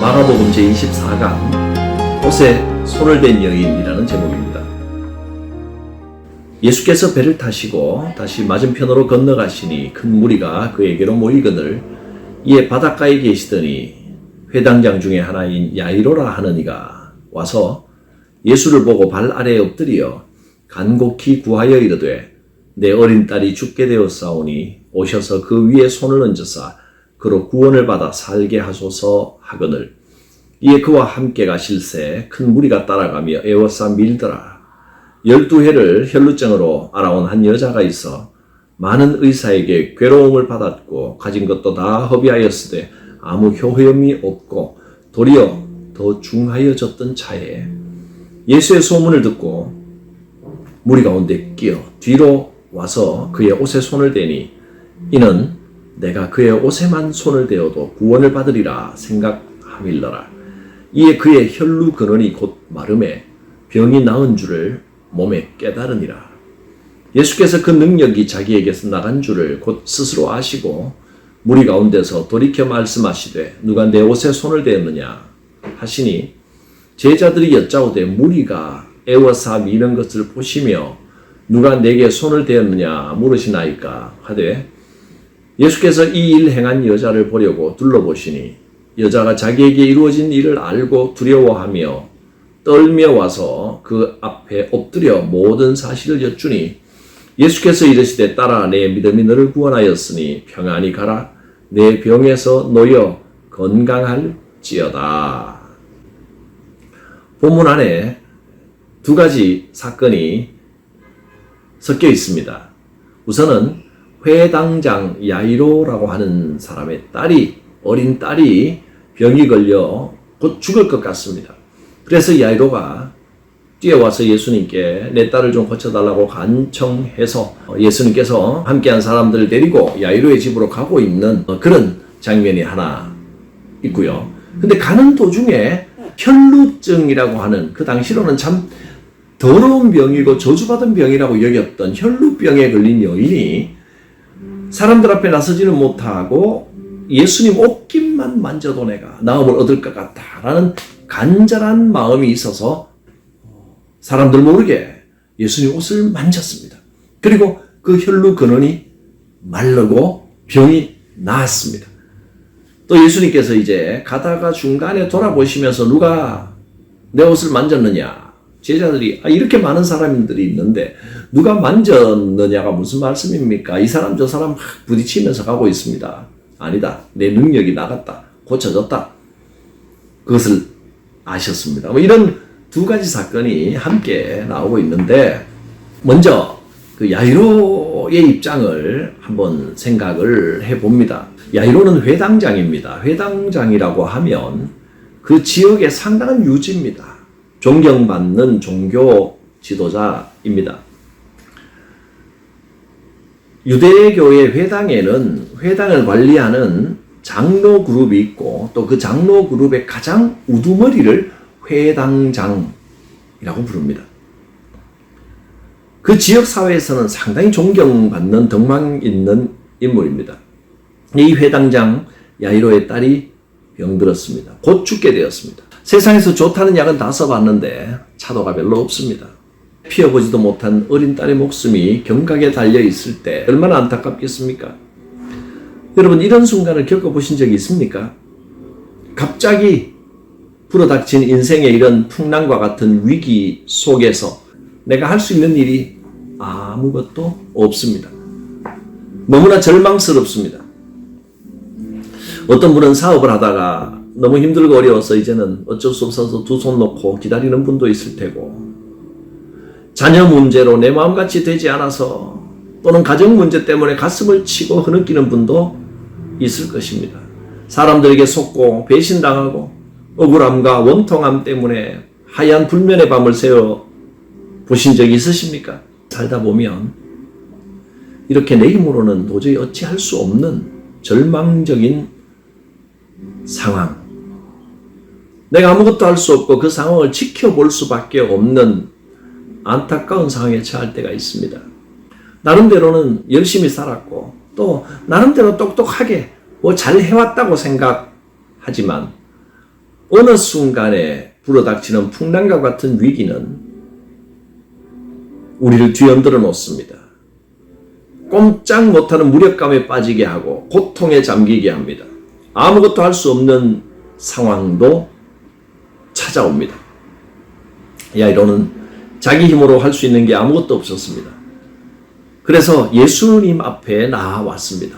마가복음 제24강 옷에 손을 댄 여인이라는 제목입니다. 예수께서 배를 타시고 다시 맞은편으로 건너가시니 큰 무리가 그에게로 모이거늘 이에 바닷가에 계시더니 회당장 중에 하나인 야이로라 하는 이가 와서 예수를 보고 발 아래에 엎드려 간곡히 구하여 이르되 내 어린 딸이 죽게 되었사오니 오셔서 그 위에 손을 얹으사 그로 구원을 받아 살게 하소서 하거늘 이에 그와 함께 가실새 큰 무리가 따라가며 에워싸 밀더라. 12해를 혈루증으로 알아온 한 여자가 있어 많은 의사에게 괴로움을 받았고 가진 것도 다 허비하였으되 아무 효험이 없고 도리어 더 중하여졌던 차에 예수의 소문을 듣고 무리 가운데 끼어 뒤로 와서 그의 옷에 손을 대니 이는 내가 그의 옷에만 손을 대어도 구원을 받으리라 생각함일러라. 이에 그의 혈루 근원이 곧 마름에 병이 나은 줄을 몸에 깨달으니라. 예수께서 그 능력이 자기에게서 나간 줄을 곧 스스로 아시고 무리 가운데서 돌이켜 말씀하시되 누가 내 옷에 손을 대었느냐 하시니 제자들이 여짜오되 무리가 에워싸 미는 것을 보시며 누가 내게 손을 대었느냐 물으시나이까 하되 예수께서 이 일 행한 여자를 보려고 둘러보시니 여자가 자기에게 이루어진 일을 알고 두려워하며 떨며 와서 그 앞에 엎드려 모든 사실을 여쭈니 예수께서 이르시되 딸아 내 믿음이 너를 구원하였으니 평안히 가라 내 병에서 놓여 건강할지어다. 본문 안에 두 가지 사건이 섞여 있습니다. 우선은 회당장 야이로라고 하는 사람의 어린 딸이 병이 걸려 곧 죽을 것 같습니다. 그래서 야이로가 뛰어와서 예수님께 내 딸을 좀 고쳐달라고 간청해서 예수님께서 함께한 사람들을 데리고 야이로의 집으로 가고 있는 그런 장면이 하나 있고요. 근데 가는 도중에 혈루증이라고 하는 그 당시로는 참 더러운 병이고 저주받은 병이라고 여겼던 혈루병에 걸린 여인이 사람들 앞에 나서지는 못하고 예수님 옷깃만 만져도 내가 나음을 얻을 것 같다라는 간절한 마음이 있어서 사람들 모르게 예수님 옷을 만졌습니다. 그리고 그 혈루 근원이 마르고 병이 나았습니다. 또 예수님께서 이제 가다가 중간에 돌아보시면서 누가 내 옷을 만졌느냐 제자들이 이렇게 많은 사람들이 있는데 누가 만졌느냐가 무슨 말씀입니까? 이 사람 저 사람 막 부딪히면서 가고 있습니다. 아니다. 내 능력이 나갔다. 고쳐졌다. 그것을 아셨습니다. 이런 두 가지 사건이 함께 나오고 있는데 먼저 그 야이로의 입장을 한번 생각을 해봅니다. 야이로는 회당장입니다. 회당장이라고 하면 그 지역의 상당한 유지입니다. 존경받는 종교 지도자입니다. 유대교의 회당에는 회당을 관리하는 장로 그룹이 있고 또 그 장로 그룹의 가장 우두머리를 회당장이라고 부릅니다. 그 지역 사회에서는 상당히 존경받는 덕망 있는 인물입니다. 이 회당장 야이로의 딸이 병들었습니다. 곧 죽게 되었습니다. 세상에서 좋다는 약은 다 써봤는데 차도가 별로 없습니다. 피어보지도 못한 어린 딸의 목숨이 경각에 달려있을 때 얼마나 안타깝겠습니까? 여러분 이런 순간을 겪어보신 적이 있습니까? 갑자기 불어닥친 인생의 이런 풍랑과 같은 위기 속에서 내가 할 수 있는 일이 아무것도 없습니다. 너무나 절망스럽습니다. 어떤 분은 사업을 하다가 너무 힘들고 어려워서 이제는 어쩔 수 없어서 두 손 놓고 기다리는 분도 있을 테고 자녀 문제로 내 마음같이 되지 않아서 또는 가정 문제 때문에 가슴을 치고 흐느끼는 분도 있을 것입니다. 사람들에게 속고 배신당하고 억울함과 원통함 때문에 하얀 불면의 밤을 새워 보신 적이 있으십니까? 살다 보면 이렇게 내 힘으로는 도저히 어찌할 수 없는 절망적인 상황, 내가 아무것도 할 수 없고 그 상황을 지켜볼 수밖에 없는 안타까운 상황에 처할 때가 있습니다. 나름대로는 열심히 살았고 또 나름대로 똑똑하게 잘 해왔다고 생각하지만 어느 순간에 불어닥치는 풍랑과 같은 위기는 우리를 뒤흔들어 놓습니다. 꼼짝 못하는 무력감에 빠지게 하고 고통에 잠기게 합니다. 아무것도 할 수 없는 상황도 찾아옵니다. 야이로는 자기 힘으로 할 수 있는 게 아무것도 없었습니다. 그래서 예수님 앞에 나아왔습니다.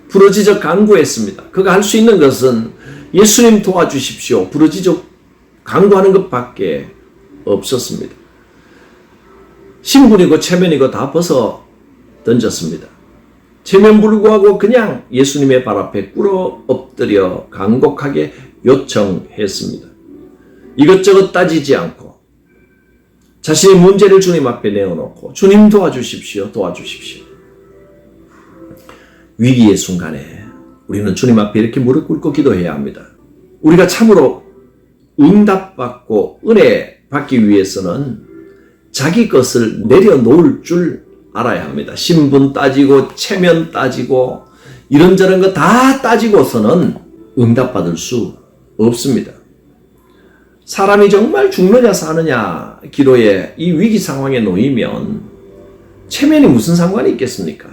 부르짖어 간구했습니다. 그가 할 수 있는 것은 예수님 도와주십시오. 부르짖어 간구하는 것밖에 없었습니다. 신분이고 체면이고 다 벗어 던졌습니다. 체면불구하고 그냥 예수님의 발 앞에 꿇어 엎드려 간곡하게 요청했습니다. 이것저것 따지지 않고 자신의 문제를 주님 앞에 내어놓고 주님 도와주십시오. 도와주십시오. 위기의 순간에 우리는 주님 앞에 이렇게 무릎 꿇고 기도해야 합니다. 우리가 참으로 응답받고 은혜 받기 위해서는 자기 것을 내려놓을 줄 알아야 합니다. 신분 따지고 체면 따지고 이런저런 거 다 따지고서는 응답받을 수 없습니다. 사람이 정말 죽느냐 사느냐 기로에 이 위기 상황에 놓이면 체면이 무슨 상관이 있겠습니까?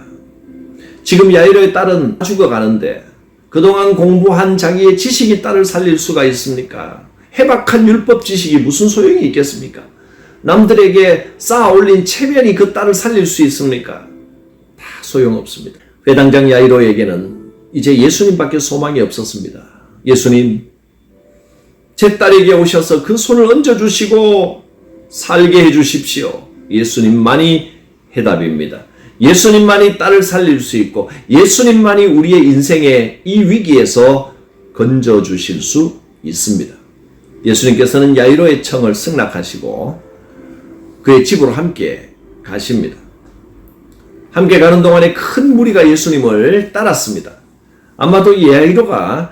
지금 야이로의 딸은 죽어가는데 그동안 공부한 자기의 지식이 딸을 살릴 수가 있습니까? 해박한 율법 지식이 무슨 소용이 있겠습니까? 남들에게 쌓아 올린 체면이 그 딸을 살릴 수 있습니까? 다 소용없습니다. 회당장 야이로에게는 이제 예수님밖에 소망이 없었습니다. 예수님, 제 딸에게 오셔서 그 손을 얹어주시고 살게 해주십시오. 예수님만이 해답입니다. 예수님만이 딸을 살릴 수 있고 예수님만이 우리의 인생의 이 위기에서 건져주실 수 있습니다. 예수님께서는 야이로의 청을 승낙하시고 그의 집으로 함께 가십니다. 함께 가는 동안에 큰 무리가 예수님을 따랐습니다. 아마도 야이로가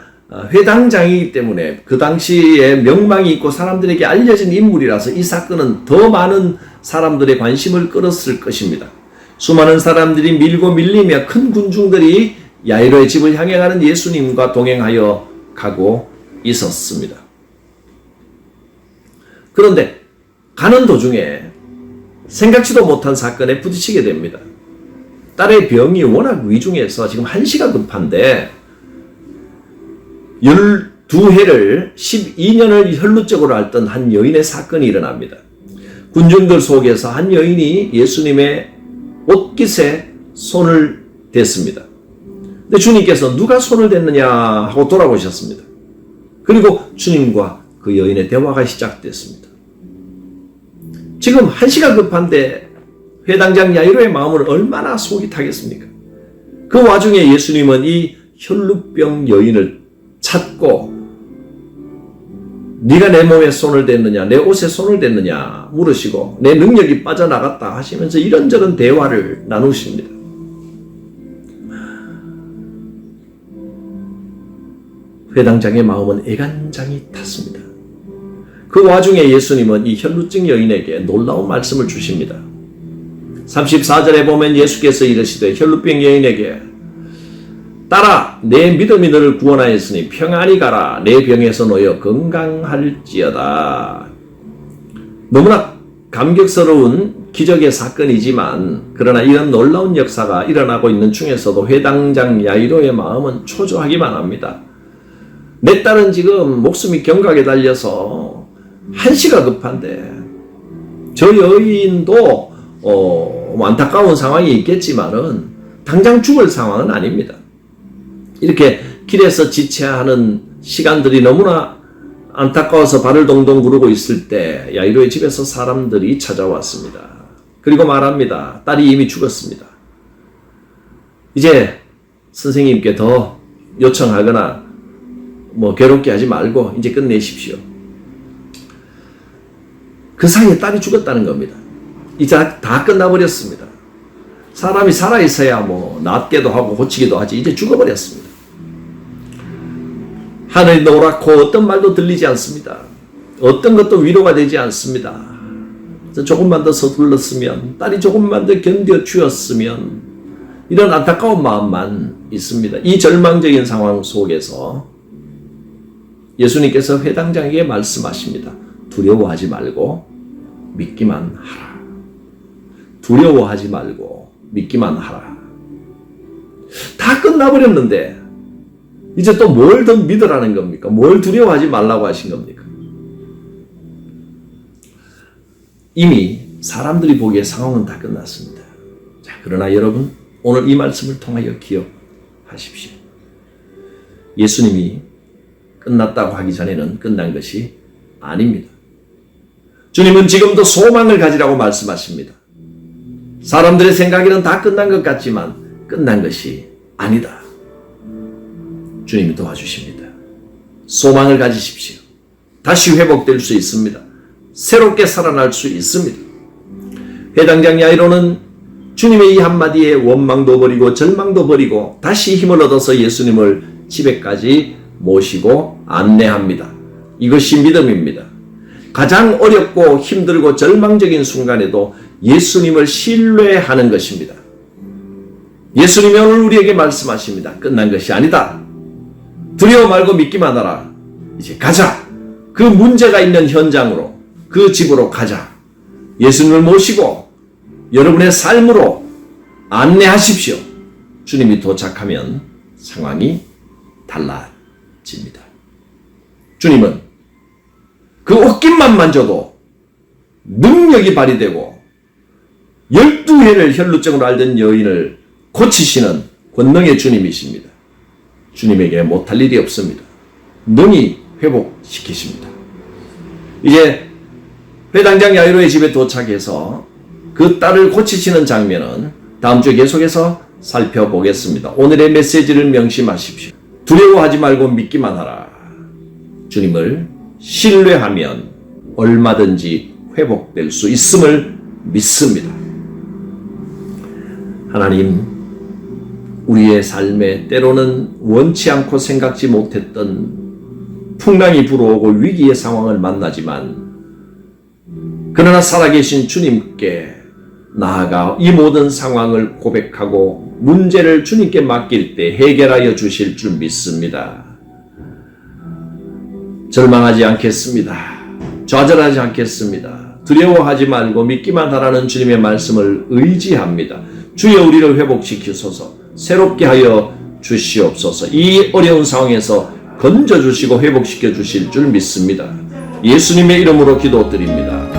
회당장이기 때문에 그 당시에 명망이 있고 사람들에게 알려진 인물이라서 이 사건은 더 많은 사람들의 관심을 끌었을 것입니다. 수많은 사람들이 밀고 밀리며 큰 군중들이 야이로의 집을 향해 가는 예수님과 동행하여 가고 있었습니다. 그런데 가는 도중에 생각지도 못한 사건에 부딪히게 됩니다. 딸의 병이 워낙 위중해서 지금 한시가 급한데 12해를 12년을 혈루증으로 앓던 한 여인의 사건이 일어납니다. 군중들 속에서 한 여인이 예수님의 옷깃에 손을 댔습니다. 근데 주님께서 누가 손을 댔느냐 하고 돌아보셨습니다. 그리고 주님과 그 여인의 대화가 시작됐습니다. 지금 한시가 급한데 회당장 야이로의 마음은 얼마나 속이 타겠습니까? 그 와중에 예수님은 이 혈루병 여인을 찾고 네가 내 몸에 손을 댔느냐 내 옷에 손을 댔느냐 물으시고 내 능력이 빠져나갔다 하시면서 이런저런 대화를 나누십니다. 회당장의 마음은 애간장이 탔습니다. 그 와중에 예수님은 이 혈루증 여인에게 놀라운 말씀을 주십니다. 34절에 보면 예수께서 이르시되 혈루병 여인에게 딸아 내 믿음이 너를 구원하였으니 평안히 가라 내 병에서 놓여 건강할지어다. 너무나 감격스러운 기적의 사건이지만 그러나 이런 놀라운 역사가 일어나고 있는 중에서도 회당장 야이로의 마음은 초조하기만 합니다. 내 딸은 지금 목숨이 경각에 달려서 한시가 급한데 저 여인도 안타까운 상황이 있겠지만은 당장 죽을 상황은 아닙니다. 이렇게 길에서 지체하는 시간들이 너무나 안타까워서 발을 동동 구르고 있을 때 야이로의 집에서 사람들이 찾아왔습니다. 그리고 말합니다. 딸이 이미 죽었습니다. 이제 선생님께 더 요청하거나 괴롭게 하지 말고 이제 끝내십시오. 그 사이에 딸이 죽었다는 겁니다. 이제 다 끝나버렸습니다. 사람이 살아있어야 낫게도 하고 고치기도 하지 이제 죽어버렸습니다. 하늘이 노랗고 어떤 말도 들리지 않습니다. 어떤 것도 위로가 되지 않습니다. 조금만 더 서둘렀으면 딸이 조금만 더 견뎌주었으면 이런 안타까운 마음만 있습니다. 이 절망적인 상황 속에서 예수님께서 회당장에게 말씀하십니다. 두려워하지 말고 믿기만 하라. 두려워하지 말고 믿기만 하라. 다 끝나버렸는데 이제 또 뭘 더 믿으라는 겁니까? 뭘 두려워하지 말라고 하신 겁니까? 이미 사람들이 보기에 상황은 다 끝났습니다. 자, 그러나 여러분, 오늘 이 말씀을 통하여 기억하십시오. 예수님이 끝났다고 하기 전에는 끝난 것이 아닙니다. 주님은 지금도 소망을 가지라고 말씀하십니다. 사람들의 생각에는 다 끝난 것 같지만 끝난 것이 아니다. 주님이 도와주십니다. 소망을 가지십시오. 다시 회복될 수 있습니다. 새롭게 살아날 수 있습니다. 회당장 야이로는 주님의 이 한마디에 원망도 버리고 절망도 버리고 다시 힘을 얻어서 예수님을 집에까지 모시고 안내합니다. 이것이 믿음입니다. 가장 어렵고 힘들고 절망적인 순간에도 예수님을 신뢰하는 것입니다. 예수님이 오늘 우리에게 말씀하십니다. 끝난 것이 아니다. 두려워 말고 믿기만 하라. 이제 가자. 그 문제가 있는 현장으로, 그 집으로 가자. 예수님을 모시고 여러분의 삶으로 안내하십시오. 주님이 도착하면 상황이 달라집니다. 주님은 그 옷깃만 만져도 능력이 발휘되고 12회를 혈루증으로 앓던 여인을 고치시는 권능의 주님이십니다. 주님에게 못할 일이 없습니다. 능히 회복시키십니다. 이제 회당장 야이로의 집에 도착해서 그 딸을 고치시는 장면은 다음 주에 계속해서 살펴보겠습니다. 오늘의 메시지를 명심하십시오. 두려워하지 말고 믿기만 하라. 주님을 신뢰하면 얼마든지 회복될 수 있음을 믿습니다. 하나님, 우리의 삶에 때로는 원치 않고 생각지 못했던 풍랑이 불어오고 위기의 상황을 만나지만 그러나 살아계신 주님께 나아가 이 모든 상황을 고백하고 문제를 주님께 맡길 때 해결하여 주실 줄 믿습니다. 절망하지 않겠습니다. 좌절하지 않겠습니다. 두려워하지 말고 믿기만 하라는 주님의 말씀을 의지합니다. 주여 우리를 회복시키소서, 새롭게 하여 주시옵소서. 이 어려운 상황에서 건져주시고 회복시켜 주실 줄 믿습니다. 예수님의 이름으로 기도드립니다.